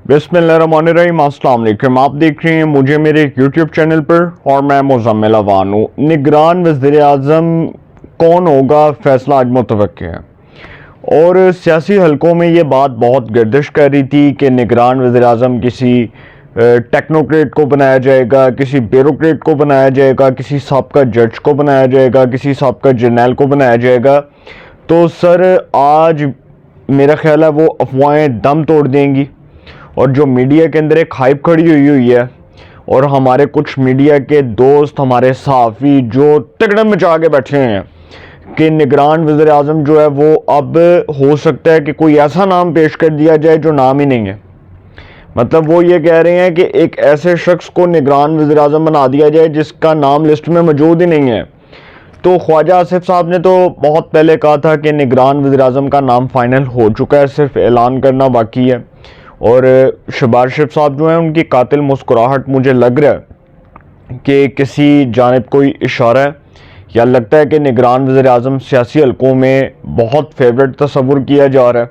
बिस्मिल्लाहिर्रहमानिर्रहीम, अस्सलाम वालेकुम। आप देख रहे हैं मुझे मेरे यूट्यूब चैनल पर और मैं मुज़म्मिल अवान हूँ। निगरान वज़ीर आज़म कौन होगा, फैसला आज मुतवक्किल है। और सियासी हलकों में ये बात बहुत गर्दिश कर रही थी कि निगरान वज़ीर आज़म किसी टेक्नोक्रेट को बनाया जाएगा, किसी ब्यूरोक्रेट को बनाया जाएगा, किसी साबका जज को बनाया जाएगा, किसी साबका जर्नैल को बनाया जाएगा। तो सर आज मेरा ख्याल है वो अफवाहें दम तोड़ देंगी और जो मीडिया के अंदर एक हाइप खड़ी हुई है और हमारे कुछ मीडिया के दोस्त, हमारे सहाफ़ी जो तगड़म मचा के बैठे हैं कि निगरान वज़ीर आज़म जो है वो अब हो सकता है कि कोई ऐसा नाम पेश कर दिया जाए जो नाम ही नहीं है। मतलब वो ये कह रहे हैं कि एक ऐसे शख्स को निगरान वज़ीर आज़म बना दिया जाए जिसका नाम लिस्ट में मौजूद ही नहीं है। तो ख्वाजा आसिफ साहब ने तो बहुत पहले कहा था कि निगरान वज़ीर आज़म का नाम फाइनल हो चुका है, सिर्फ ऐलान करना बाकी है। और शहबाज शरीफ साहब जो हैं उनकी कातिल मुस्कुराहट मुझे लग रहा है कि किसी जानिब कोई इशारा है, या लगता है कि निगरान वज़ीर आज़म सियासी हलकों में बहुत फेवरेट तस्वुर किया जा रहा है।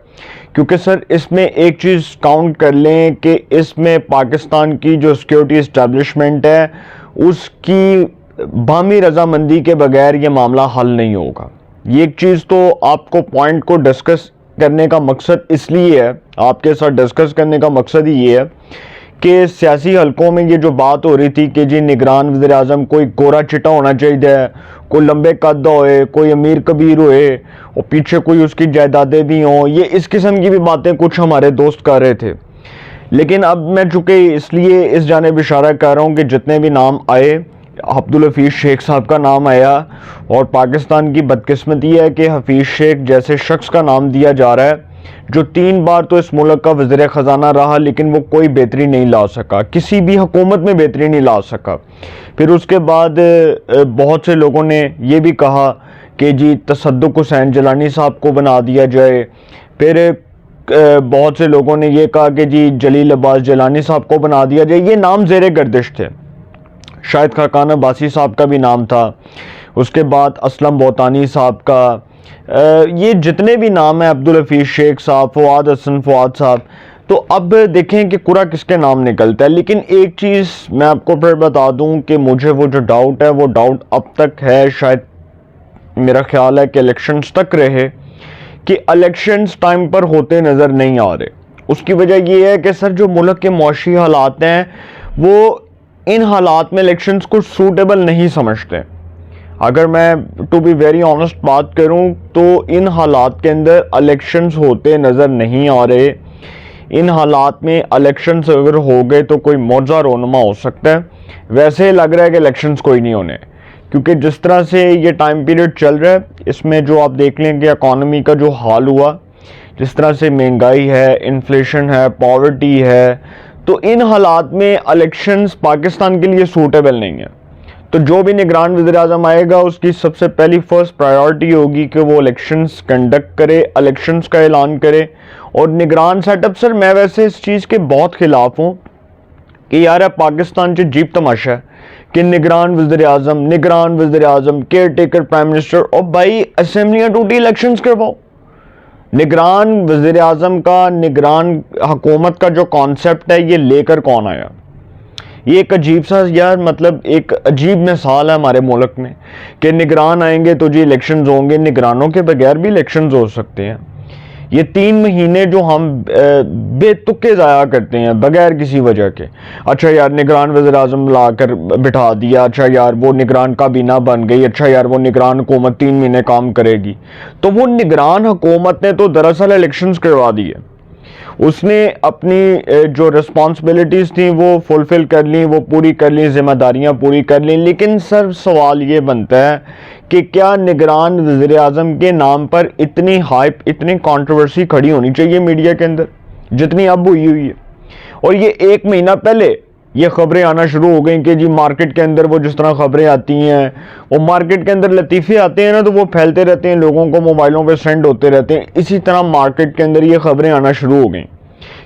क्योंकि सर इसमें एक चीज़ काउंट कर लें कि इसमें पाकिस्तान की जो सिक्योरिटी इस्टेब्लिशमेंट है उसकी बामी रजामंदी के बगैर ये मामला हल नहीं होगा। ये एक चीज़ तो आपको पॉइंट को डिस्कस करने का मकसद इसलिए है, आपके साथ डिस्कस करने का मकसद ही ये है कि सियासी हलकों में ये जो बात हो रही थी कि जी निगरान वज़ीर आज़म कोई गोरा चिट्टा होना चाहिए, कोई लंबे कद होए, कोई अमीर कबीर होए और पीछे कोई उसकी जायदादें भी हों, ये इस किस्म की भी बातें कुछ हमारे दोस्त कर रहे थे। लेकिन अब मैं चूँकि इसलिए इस जानिब इशारा कर रहा हूँ कि जितने भी नाम आए, अब्दुल हफीज़ शेख साहब का नाम आया और पाकिस्तान की बदकिस्मती है कि हफीज़ शेख जैसे शख्स का नाम दिया जा रहा है जो 3 बार तो इस मुल्क का वज़ीर ख़जाना रहा लेकिन वो कोई बेहतरी नहीं ला सका, किसी भी हुकूमत में बेहतरी नहीं ला सका। फिर उसके बाद बहुत से लोगों ने ये भी कहा कि जी तसद्दुक़ हुसैन जिलानी साहब को बना दिया जाए। फिर बहुत से लोगों ने ये कहा कि जी जलील अब्बास जिलानी साहब को बना दिया जाए। ये नाम ज़ेरे गर्दिश थे। शाहिद खाकान अब्बासी साहब का भी नाम था, उसके बाद असलम बोतानी साहब का, ये जितने भी नाम हैं, अब्दुल हफीज़ शेख साहब, फवाद हसन फवाद साहब। तो अब देखें कि कुरा किसके नाम निकलता है। लेकिन एक चीज़ मैं आपको फिर बता दूं कि मुझे वो जो डाउट है वो डाउट अब तक है, शायद मेरा ख्याल है कि इलेक्शंस तक रहे, कि इलेक्शंस टाइम पर होते नज़र नहीं आ रहे। उसकी वजह ये है कि सर जो मुल्क के मुआशी हालात हैं वो इन हालात में इलेक्शंस को सूटेबल नहीं समझते। अगर मैं टू बी वेरी ऑनेस्ट बात करूं तो इन हालात के अंदर इलेक्शंस होते नज़र नहीं आ रहे। इन हालात में इलेक्शंस अगर हो गए तो कोई मौजा रोनमा हो सकता है। वैसे लग रहा है कि इलेक्शंस कोई नहीं होने, क्योंकि जिस तरह से ये टाइम पीरियड चल रहा है इसमें जो आप देख लें कि इकॉनमी का जो हाल हुआ, जिस तरह से महंगाई है, इन्फ्लेशन है, पॉवर्टी है, तो इन हालात में इलेक्शंस पाकिस्तान के लिए सूटेबल नहीं है। तो जो भी निगरान वज़ीर आज़म आएगा उसकी सबसे पहली फर्स्ट प्रायोरिटी होगी कि वो इलेक्शंस कंडक्ट करे, इलेक्शंस का ऐलान करे। और निगरान सेटअप, सर मैं वैसे इस चीज़ के बहुत खिलाफ हूँ कि यार पाकिस्तान से जीप तमाशा है कि निगरान वज़ीर आज़म केयर टेकर प्राइम मिनिस्टर, और भाई असेंबलियाँ टूटी, इलेक्शंस करवाओ। निगरान वज़ीर आज़म का, निगरान हुकूमत का जो कॉन्सेप्ट है ये लेकर कौन आया? ये एक अजीब सा यार, मतलब एक अजीब मिसाल है हमारे मुल्क में कि निगरान आएंगे तो जी इलेक्शंस होंगे। निगरानों के बगैर भी इलेक्शंस हो सकते हैं। ये 3 महीने जो हम बेतुके ज़ाया करते हैं बगैर किसी वजह के, अच्छा यार निगरान वज़ीर आज़म ला कर बिठा दिया, अच्छा यार वो निगरान काबीना बन गई, अच्छा यार वो निगरान हुकूमत 3 महीने काम करेगी। तो वो निगरान हुकूमत ने तो दरअसल इलेक्शंस करवा दी है। उसने अपनी जो रिस्पॉन्सिबिलिटीज़ थी वो फुलफ़िल कर ली, वो पूरी कर ली, ज़िम्मेदारियाँ पूरी कर ली। लेकिन सर सवाल ये बनता है कि क्या निगरान वज़ीर आज़म के नाम पर इतनी हाइप, इतनी कंट्रोवर्सी खड़ी होनी चाहिए मीडिया के अंदर जितनी अब हुई है? और ये 1 महीना पहले ये खबरें आना शुरू हो गई कि जी मार्केट के अंदर वो जिस तरह खबरें आती हैं, वो मार्केट के अंदर लतीफ़े आते हैं ना, तो वो फैलते रहते हैं, लोगों को मोबाइलों पे सेंड होते रहते हैं। इसी तरह मार्केट के अंदर ये खबरें आना शुरू हो गई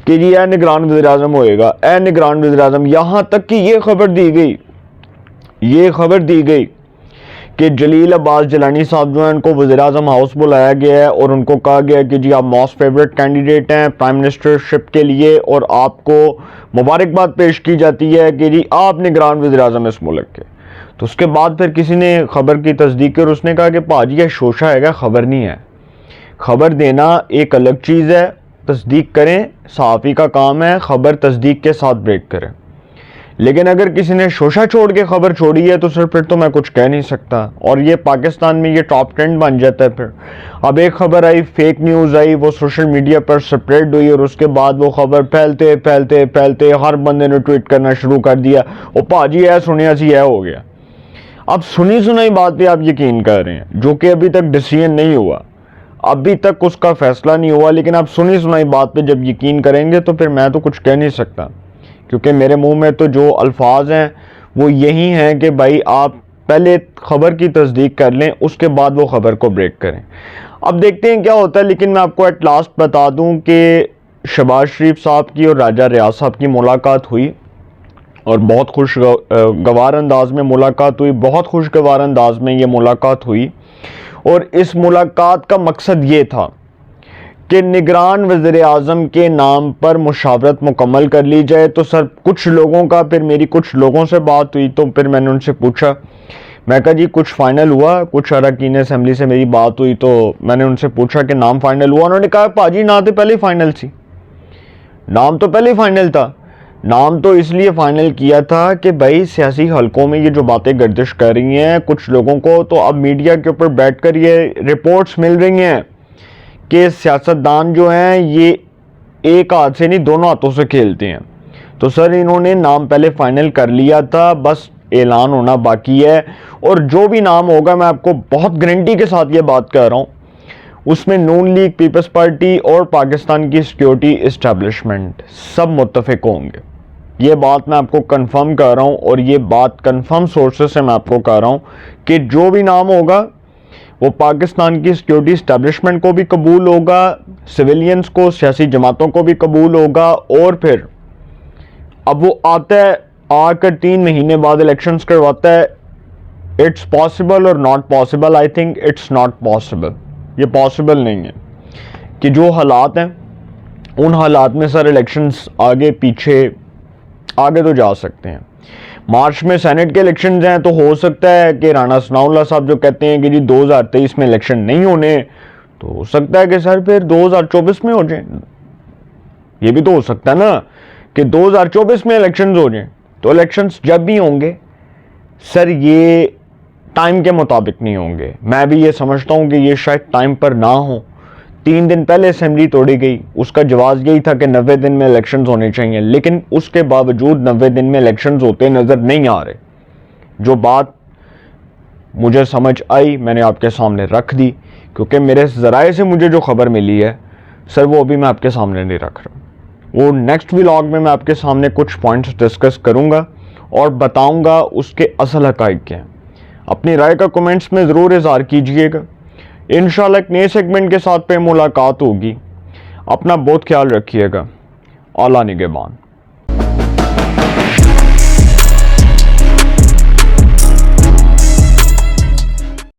कि जी ए निगरान वज़ीर आज़म होएगा, ए निगरान वज़ीर आज़म। यहाँ तक कि ये खबर दी गई کہ جلیل عباس جیلانی صاحب جو ہیں ان کو وزیر اعظم ہاؤس بلایا گیا ہے اور ان کو کہا گیا ہے کہ جی آپ موسٹ فیوریٹ کینڈیڈیٹ ہیں پرائم منسٹرشپ کے لیے، اور آپ کو مبارکباد پیش کی جاتی ہے کہ جی آپ نگران وزیر اعظم اس ملک کے۔ تو اس کے بعد پھر کسی نے خبر کی تصدیق کی اور اس نے کہا کہ پاجی یہ شوشہ ہے گا، خبر نہیں ہے، خبر دینا ایک الگ چیز ہے، تصدیق کریں، صحافی کا کام ہے خبر تصدیق کے ساتھ بریک کریں۔ لیکن اگر کسی نے شوشہ چھوڑ کے خبر چھوڑی ہے تو سر پھر تو میں کچھ کہہ نہیں سکتا، اور یہ پاکستان میں یہ ٹاپ ٹرینڈ بن جاتا ہے۔ پھر اب ایک خبر آئی، فیک نیوز آئی، وہ سوشل میڈیا پر سپریڈ ہوئی، اور اس کے بعد وہ خبر پھیلتے پھیلتے پھیلتے ہر بندے نے ٹویٹ کرنا شروع کر دیا، او پاجی ہے سنیا سی ہے ہو گیا۔ اب سنی سنائی بات پہ آپ یقین کر رہے ہیں، جو کہ ابھی تک ڈیسیژن نہیں ہوا، ابھی تک اس کا فیصلہ نہیں ہوا، لیکن آپ سنی سنائی بات پہ جب یقین کریں گے تو پھر میں تو کچھ کہہ نہیں سکتا، کیونکہ میرے منہ میں تو جو الفاظ ہیں وہ یہی ہیں کہ بھائی آپ پہلے خبر کی تصدیق کر لیں، اس کے بعد وہ خبر کو بریک کریں۔ اب دیکھتے ہیں کیا ہوتا ہے، لیکن میں آپ کو ایٹ لاسٹ بتا دوں کہ شہباز شریف صاحب کی اور راجہ ریاض صاحب کی ملاقات ہوئی، اور بہت خوشگوار انداز میں ملاقات ہوئی، بہت خوشگوار انداز میں یہ ملاقات ہوئی، اور اس ملاقات کا مقصد یہ تھا کہ نگران وزیر اعظم کے نام پر مشاورت مکمل کر لی جائے۔ تو سر کچھ لوگوں کا، پھر میری کچھ لوگوں سے بات ہوئی تو پھر میں نے ان سے پوچھا، میں کہا جی کچھ فائنل ہوا؟ کچھ اراکین اسمبلی سے میری بات ہوئی تو میں نے ان سے پوچھا کہ نام فائنل ہوا؟ انہوں نے کہا پاجی نام تو پہلے ہی فائنل سی، نام تو پہلے ہی فائنل تھا۔ نام تو اس لیے فائنل کیا تھا کہ بھائی سیاسی حلقوں میں یہ جو باتیں گردش کر رہی ہیں کچھ لوگوں کو، تو اب میڈیا کے اوپر بیٹھ کر یہ رپورٹس مل رہی ہیں کہ سیاستدان جو ہیں یہ ایک ہاتھ سے نہیں دونوں ہاتھوں سے کھیلتے ہیں۔ تو سر انہوں نے نام پہلے فائنل کر لیا تھا، بس اعلان ہونا باقی ہے، اور جو بھی نام ہوگا میں آپ کو بہت گارنٹی کے ساتھ یہ بات کہہ رہا ہوں، اس میں نون لیگ، پیپلز پارٹی اور پاکستان کی سیکیورٹی اسٹیبلشمنٹ سب متفق ہوں گے۔ یہ بات میں آپ کو کنفرم کر رہا ہوں، اور یہ بات کنفرم سورسز سے میں آپ کو کہہ رہا ہوں کہ جو بھی نام ہوگا وہ پاکستان کی سیکیورٹی اسٹیبلشمنٹ کو بھی قبول ہوگا، سویلینز کو، سیاسی جماعتوں کو بھی قبول ہوگا، اور پھر اب وہ آتا ہے آ کر 3 مہینے بعد الیکشنز کرواتا ہے۔ اٹس پاسبل اور not possible? I think it's not possible, یہ پاسبل نہیں ہے کہ جو حالات ہیں ان حالات میں سر الیکشنز آگے پیچھے آگے تو جا سکتے ہیں۔ مارچ میں سینٹ کے الیکشنز ہیں تو ہو سکتا ہے کہ رانا ثناء اللہ صاحب جو کہتے ہیں کہ جی 2023 میں الیکشن نہیں ہونے، تو ہو سکتا ہے کہ سر پھر 2024 میں ہو جائیں، یہ بھی تو ہو سکتا ہے نا کہ 2024 میں الیکشنز ہو جائیں۔ تو الیکشنز جب بھی ہوں گے سر یہ ٹائم کے مطابق نہیں ہوں گے، میں بھی یہ سمجھتا ہوں کہ یہ شاید ٹائم پر نہ ہوں۔ 3 دن پہلے اسمبلی توڑی گئی، اس کا جواز یہی تھا کہ 90 دن میں الیکشنز ہونے چاہیے، لیکن اس کے باوجود 90 دن میں الیکشنز ہوتے نظر نہیں آ رہے۔ جو بات مجھے سمجھ آئی میں نے آپ کے سامنے رکھ دی، کیونکہ میرے ذرائع سے مجھے جو خبر ملی ہے سر وہ ابھی میں آپ کے سامنے نہیں رکھ رہا۔ وہ نیکسٹ ولاگ میں آپ کے سامنے کچھ پوائنٹس ڈسکس کروں گا اور بتاؤں گا اس کے اصل حقائق کیا ہیں۔ اپنی رائے کا کمنٹس میں ضرور اظہار کیجئے گا۔ انشاءاللہ ایک نئے سیگمنٹ کے ساتھ پہ ملاقات ہوگی۔ اپنا بہت خیال رکھیے گا۔ اعلیٰ نگہبان۔